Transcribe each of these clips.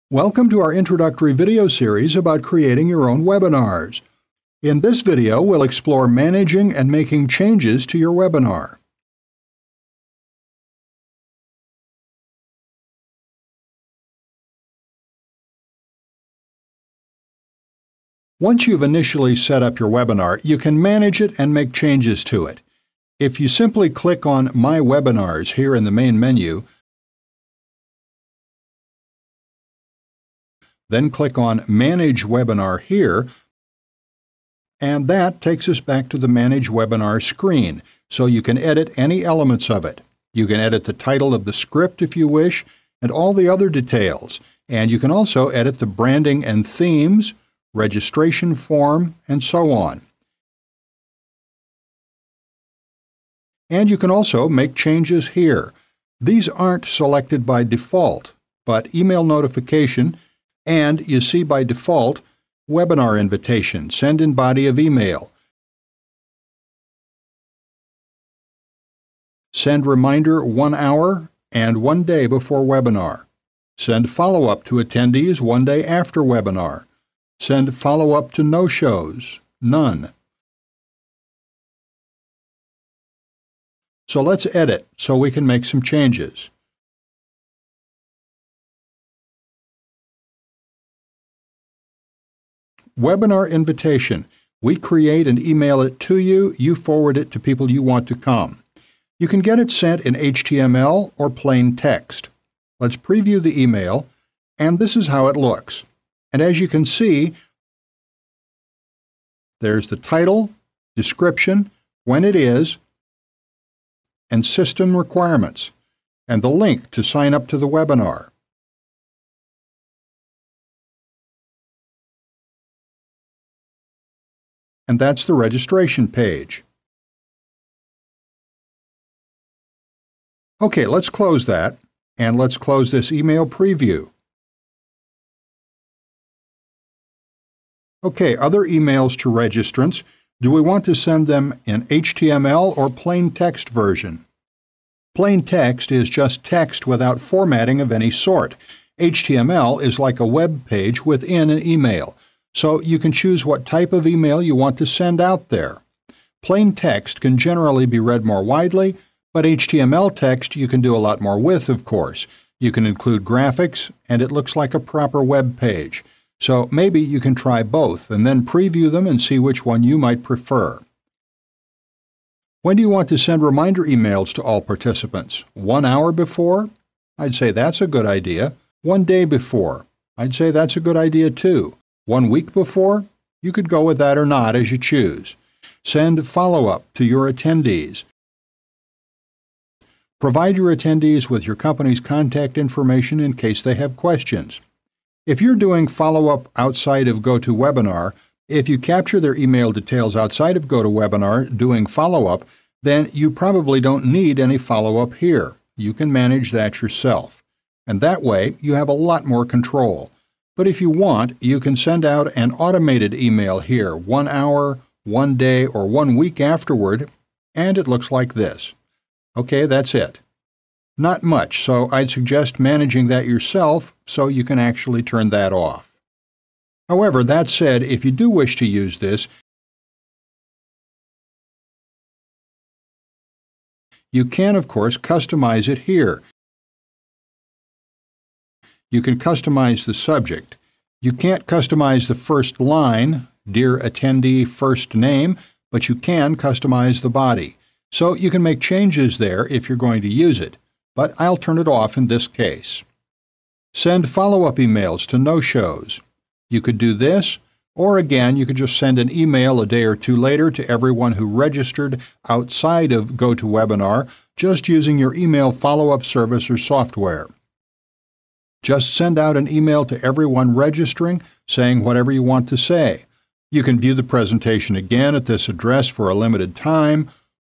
Welcome to our introductory video series about creating your own webinars. In this video, we'll explore managing and making changes to your webinar. Once you've initially set up your webinar, you can manage it and make changes to it. If you simply click on My Webinars here in the main menu, then click on Manage Webinar here, and that takes us back to the Manage Webinar screen, so you can edit any elements of it. You can edit the title of the script if you wish, and all the other details. And you can also edit the branding and themes, registration form, and so on. And you can also make changes here. These aren't selected by default, but email notification, and you see by default, webinar invitation, send in body of email, send reminder 1 hour and 1 day before webinar, send follow-up to attendees 1 day after webinar, send follow-up to no-shows, none. So let's edit so we can make some changes. Webinar invitation. We create and email it to you. You forward it to people you want to come. You can get it sent in HTML or plain text. Let's preview the email, and this is how it looks. And as you can see, there's the title, description, when it is, and system requirements, and the link to sign up to the webinar. And that's the registration page. Okay, let's close that, and let's close this email preview. Okay, other emails to registrants. Do we want to send them in HTML or plain text version? Plain text is just text without formatting of any sort. HTML is like a web page within an email. So you can choose what type of email you want to send out there. Plain text can generally be read more widely, but HTML text you can do a lot more with, of course. You can include graphics, and it looks like a proper web page. So maybe you can try both and then preview them and see which one you might prefer. When do you want to send reminder emails to all participants? 1 hour before? I'd say that's a good idea. 1 day before? I'd say that's a good idea too. 1 week before? You could go with that or not as you choose. Send follow-up to your attendees. Provide your attendees with your company's contact information in case they have questions. If you're doing follow-up outside of GoToWebinar, if you capture their email details outside of GoToWebinar doing follow-up, then you probably don't need any follow-up here. You can manage that yourself. And that way, you have a lot more control. But if you want, you can send out an automated email here 1 hour, 1 day, or 1 week afterward, and it looks like this. Okay, that's it. Not much, so I'd suggest managing that yourself so you can actually turn that off. However, that said, if you do wish to use this, you can, of course, customize it here. You can customize the subject. You can't customize the first line, Dear Attendee First Name, but you can customize the body. So you can make changes there if you're going to use it, but I'll turn it off in this case. Send follow-up emails to no-shows. You could do this, or again, you could just send an email a day or two later to everyone who registered outside of GoToWebinar just using your email follow-up service or software. Just send out an email to everyone registering saying whatever you want to say. You can view the presentation again at this address for a limited time,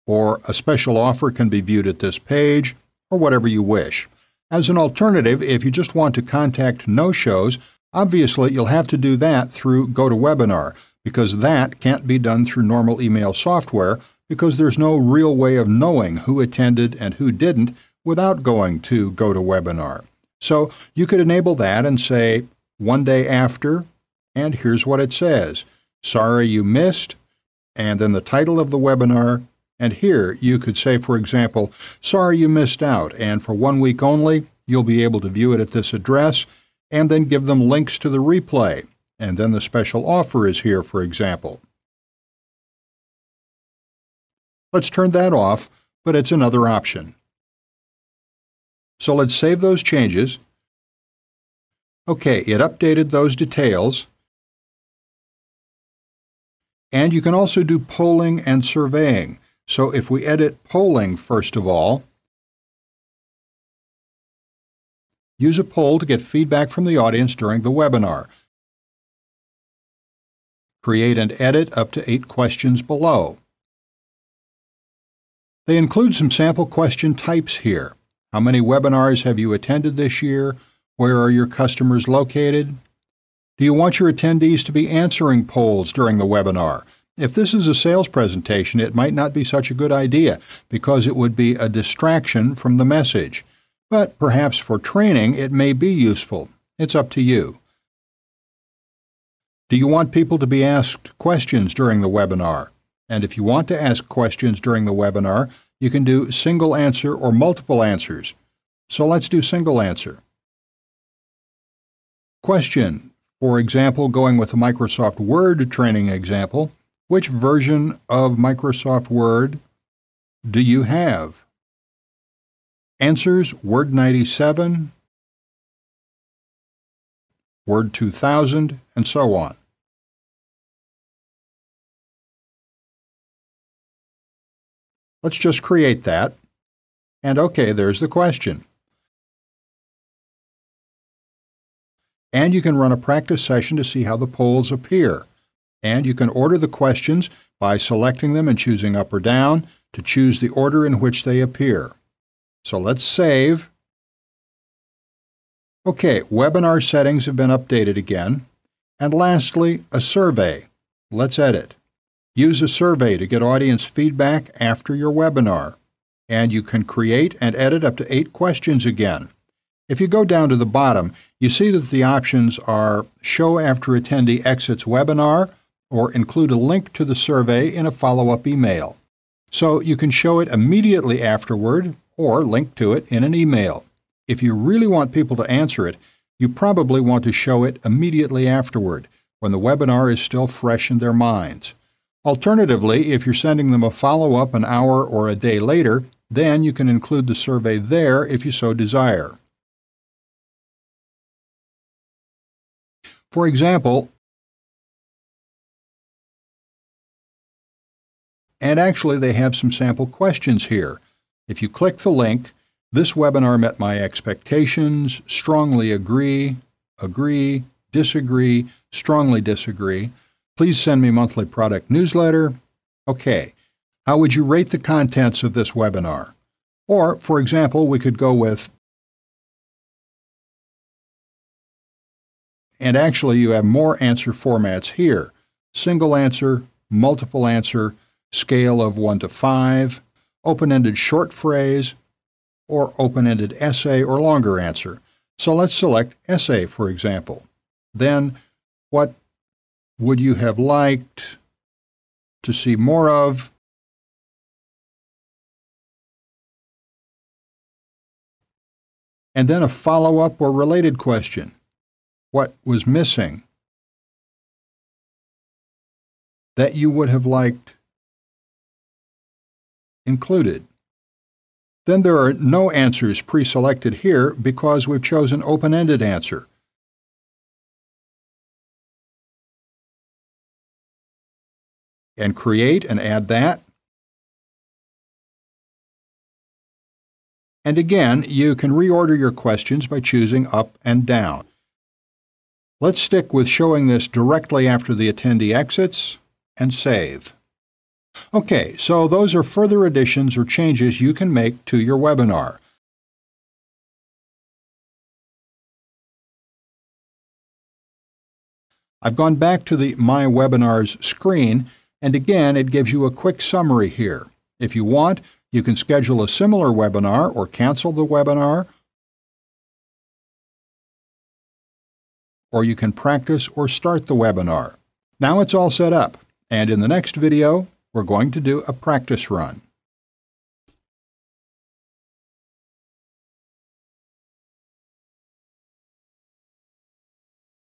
or a special offer can be viewed at this page, or whatever you wish. As an alternative, if you just want to contact no-shows, obviously you'll have to do that through GoToWebinar, because that can't be done through normal email software, because there's no real way of knowing who attended and who didn't without going to GoToWebinar. So you could enable that and say, one day after, and here's what it says. Sorry you missed, and then the title of the webinar. And here you could say, for example, sorry you missed out, and for 1 week only, you'll be able to view it at this address, and then give them links to the replay. And then the special offer is here, for example. Let's turn that off, but it's another option. So let's save those changes. Okay, it updated those details. And you can also do polling and surveying. So if we edit polling first of all, use a poll to get feedback from the audience during the webinar. Create and edit up to 8 questions below. They include some sample question types here. How many webinars have you attended this year? Where are your customers located? Do you want your attendees to be answering polls during the webinar? If this is a sales presentation, it might not be such a good idea because it would be a distraction from the message. But perhaps for training, it may be useful. It's up to you. Do you want people to be asked questions during the webinar? And if you want to ask questions during the webinar, you can do single answer or multiple answers. So let's do single answer. Question. For example, going with a Microsoft Word training example, which version of Microsoft Word do you have? Answers: Word 97, Word 2000, and so on. Let's just create that. And okay, there's the question. And you can run a practice session to see how the polls appear. And you can order the questions by selecting them and choosing up or down to choose the order in which they appear. So let's save. Okay, webinar settings have been updated again. And lastly, a survey. Let's edit. Use a survey to get audience feedback after your webinar. And you can create and edit up to 8 questions again. If you go down to the bottom, you see that the options are Show after attendee exits webinar, or include a link to the survey in a follow-up email. So you can show it immediately afterward or link to it in an email. If you really want people to answer it, you probably want to show it immediately afterward, when the webinar is still fresh in their minds. Alternatively, if you're sending them a follow-up an hour or a day later, then you can include the survey there if you so desire. For example, and actually they have some sample questions here. If you click the link, this webinar met my expectations, strongly agree, agree, disagree, strongly disagree. Please send me monthly product newsletter. Okay, how would you rate the contents of this webinar? Or, for example, we could go with, and actually you have more answer formats here. Single answer, multiple answer, scale of 1 to 5, open-ended short phrase, or open-ended essay or longer answer. So let's select essay, for example. Then, what would you have liked to see more of? And then a follow-up or related question. What was missing that you would have liked included? Then there are no answers pre-selected here because we've chosen open-ended answer. And create and add that. And again, you can reorder your questions by choosing up and down. Let's stick with showing this directly after the attendee exits and save. Okay, so those are further additions or changes you can make to your webinar. I've gone back to the My Webinars screen, and again, it gives you a quick summary here. If you want, you can schedule a similar webinar or cancel the webinar, or you can practice or start the webinar. Now it's all set up, and in the next video, we're going to do a practice run.